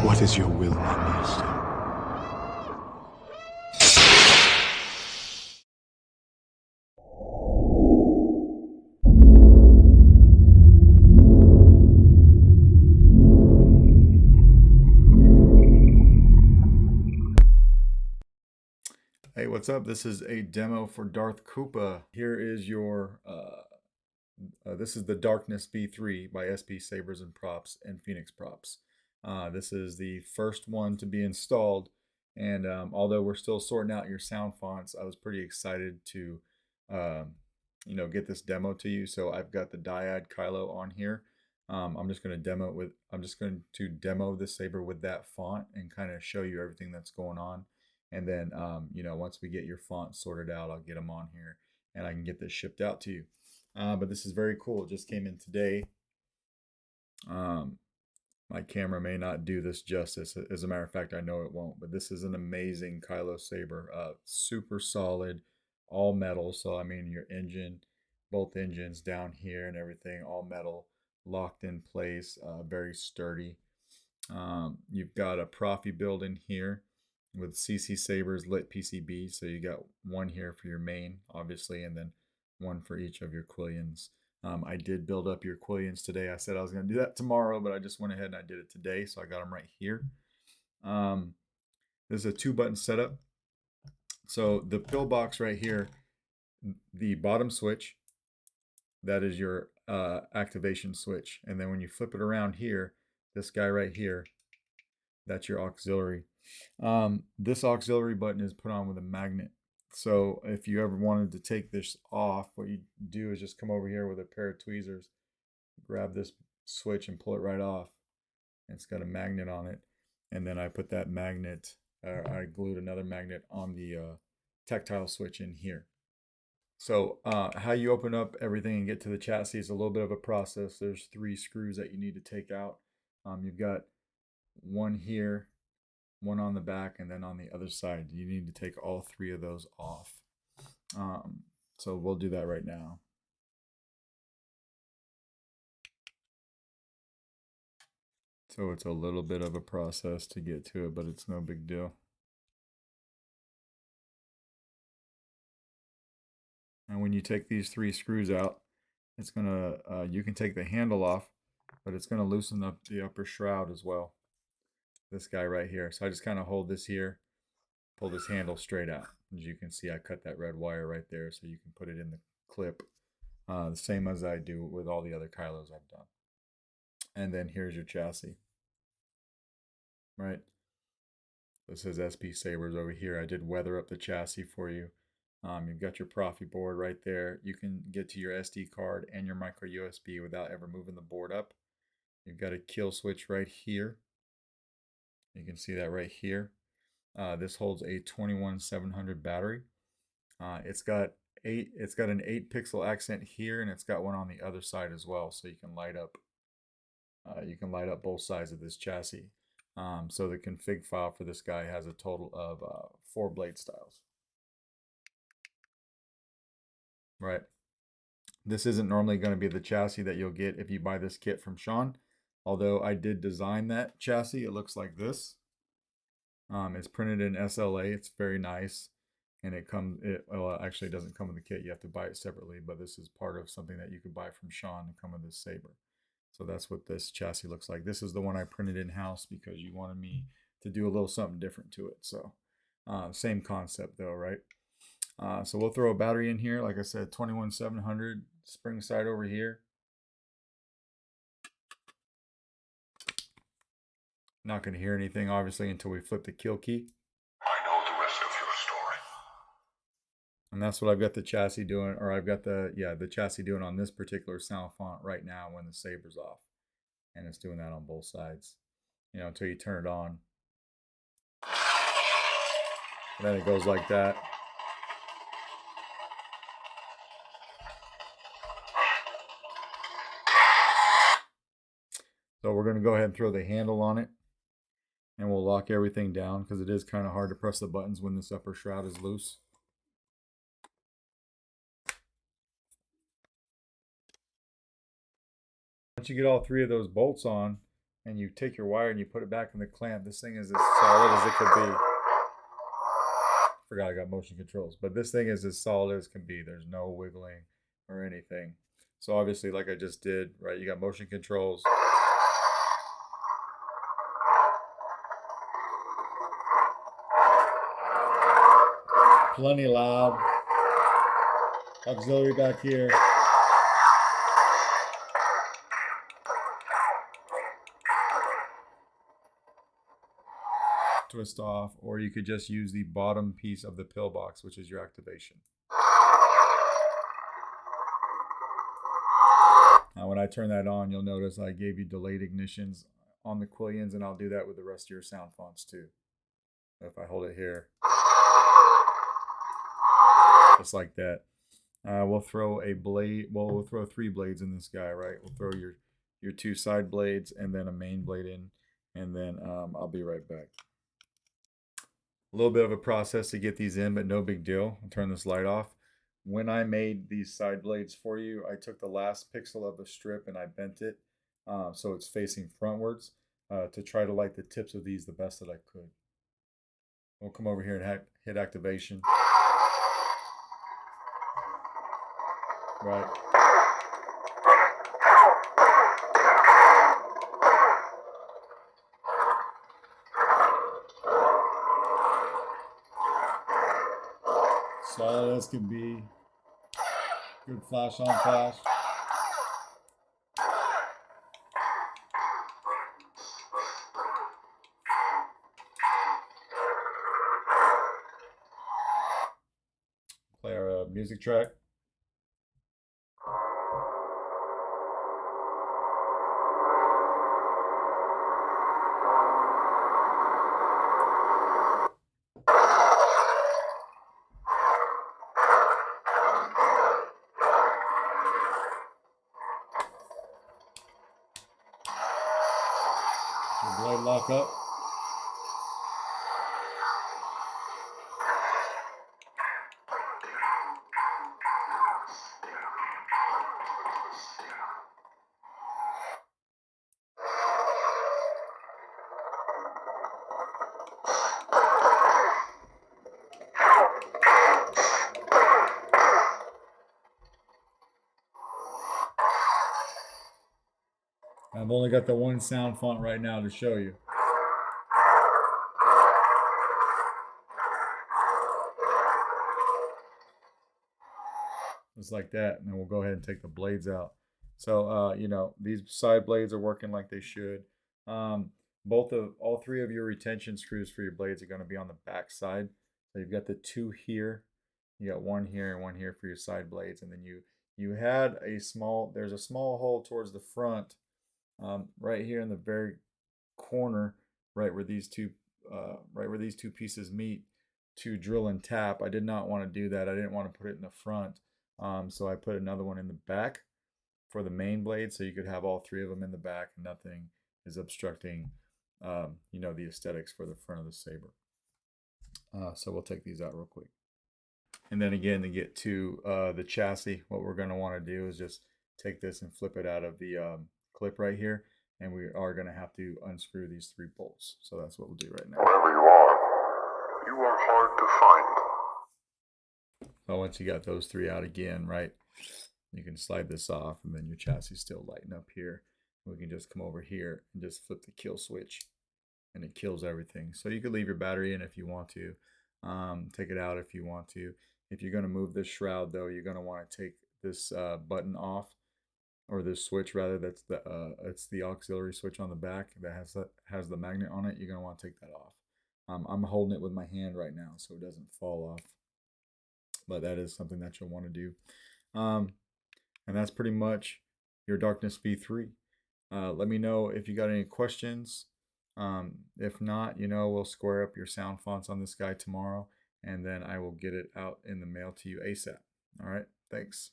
What is your will, my master? Hey, what's up? This is a demo for Darth Koopa. Here is your, this is the Darkness V3 by SP Sabers and Props and Phoenix Props. This is the first one to be installed, and although we're still sorting out your sound fonts, I was pretty excited to, get this demo to you. So I've got the Dyad Kylo on here. I'm just going to demo this saber with that font and kind of show you everything that's going on. And then, once we get your font sorted out, I'll get them on here and I can get this shipped out to you. But this is very cool. It just came in today. My camera may not do this justice. As a matter of fact, I know it won't. But this is an amazing Kylo saber. Super solid, all metal. So, I mean, your engine, both engines down here and everything, all metal, locked in place, very sturdy. You've got a Proffie build in here with CC Sabers lit PCB. So you got one here for your main, obviously, and then one for each of your Quillions. I did build up your Quillions today. I said I was going to do that tomorrow, but I just went ahead and I did it today. So I got them right here. This is a 2-button setup. So the pillbox right here, the bottom switch, that is your activation switch. And then when you flip it around here, this guy right here, that's your auxiliary. This auxiliary button is put on with a magnet. So if you ever wanted to take this off, what you do is just come over here with a pair of tweezers, grab this switch and pull it right off. It's got a magnet on it. And then I put that magnet, I glued another magnet on the tactile switch in here. So how you open up everything and get to the chassis is a little bit of a process. There's 3 screws that you need to take out. You've got one here, one on the back, and then on the other side. You need to take all 3 of those off. So we'll do that right now. So it's a little bit of a process to get to it, but it's no big deal. And when you take these 3 screws out, it's gonna, you can take the handle off, but it's gonna loosen up the upper shroud as well. This guy right here. So I just kind of hold this here, pull this handle straight out. As you can see, I cut that red wire right there so you can put it in the clip, the same as I do with all the other Kylos I've done. And then here's your chassis, right? This says SP Sabers over here. I did weather up the chassis for you. You've got your Proffie board right there. You can get to your SD card and your micro USB without ever moving the board up. You've got a kill switch right here. You can see that right here. This holds a 21700 battery. It's got an 8 pixel accent here, and it's got one on the other side as well, so you can light up both sides of this chassis. So the config file for this guy has a total of 4 blade styles. Right. This isn't normally going to be the chassis that you'll get if you buy this kit from Sean. Although I did design that chassis, it looks like this. It's printed in SLA. It's very nice, and well, it actually doesn't come with the kit. You have to buy it separately, but this is part of something that you could buy from Sean to come with this saber. So that's what this chassis looks like. This is the one I printed in-house because you wanted me to do a little something different to it. So same concept though, right? So we'll throw a battery in here. Like I said, 21700 spring side over here. Not going to hear anything, obviously, until we flip the kill key. I know the rest of your story. And that's what I've got the chassis doing, or I've got the chassis doing on this particular sound font right now when the saber's off. And it's doing that on both sides, until you turn it on. And then it goes like that. So we're going to go ahead and throw the handle on it, and we'll lock everything down because it is kind of hard to press the buttons when this upper shroud is loose. Once you get all 3 of those bolts on, and you take your wire and you put it back in the clamp, this thing is as solid as it could be. Forgot I got motion controls, but this thing is as solid as can be. There's no wiggling or anything. So obviously, like I just did, right, you got motion controls. Plenty loud. Auxiliary back here. Twist off, or you could just use the bottom piece of the pillbox, which is your activation. Now when I turn that on, you'll notice I gave you delayed ignitions on the Quillians, and I'll do that with the rest of your sound fonts too. If I hold it here, just like that. We'll throw a blade, well, we'll throw 3 blades in this guy, right? We'll throw your 2 side blades and then a main blade in, and then I'll be right back. A little bit of a process to get these in, but no big deal. I'll turn this light off. When I made these side blades for you, I took the last pixel of the strip and I bent it so it's facing frontwards to try to light the tips of these the best that I could. We'll come over here and hit activation. Right. Solid as can be. Good flash on flash. Play our music track. Blade lock up. I've only got the one sound font right now to show you. Just like that, and then we'll go ahead and take the blades out. So, you know, these side blades are working like they should. All 3 of your retention screws for your blades are going to be on the back side. So you've got the 2 here, you got 1 here and 1 here for your side blades, and then you had there's a small hole towards the front, right here in the very corner, right where these two pieces meet, to drill and tap. I did not want to do that. I didn't want to put it in the front. So I put another one in the back for the main blade, so you could have all 3 of them in the back. Nothing is obstructing, you know, the aesthetics for the front of the saber. So we'll take these out real quick. And then again, to get to the chassis, what we're going to want to do is just take this and flip it out of the clip right here, and we are going to have to unscrew these 3 bolts. So that's what we'll do right now. Wherever you are hard to find. So once you got those 3 out again, right, you can slide this off, and then your chassis still lighten up here. We can just come over here and just flip the kill switch, and it kills everything. So you could leave your battery in if you want to, take it out if you want to. If you're going to move this shroud, though, you're going to want to take this button off, or this switch rather. That's it's the auxiliary switch on the back that has the magnet on it. You're going to want to take that off. I'm holding it with my hand right now so it doesn't fall off, but that is something that you'll want to do. And that's pretty much your Darkness V3. Let me know if you got any questions. If not, you know, we'll square up your sound fonts on this guy tomorrow, and then I will get it out in the mail to you ASAP. All right, thanks.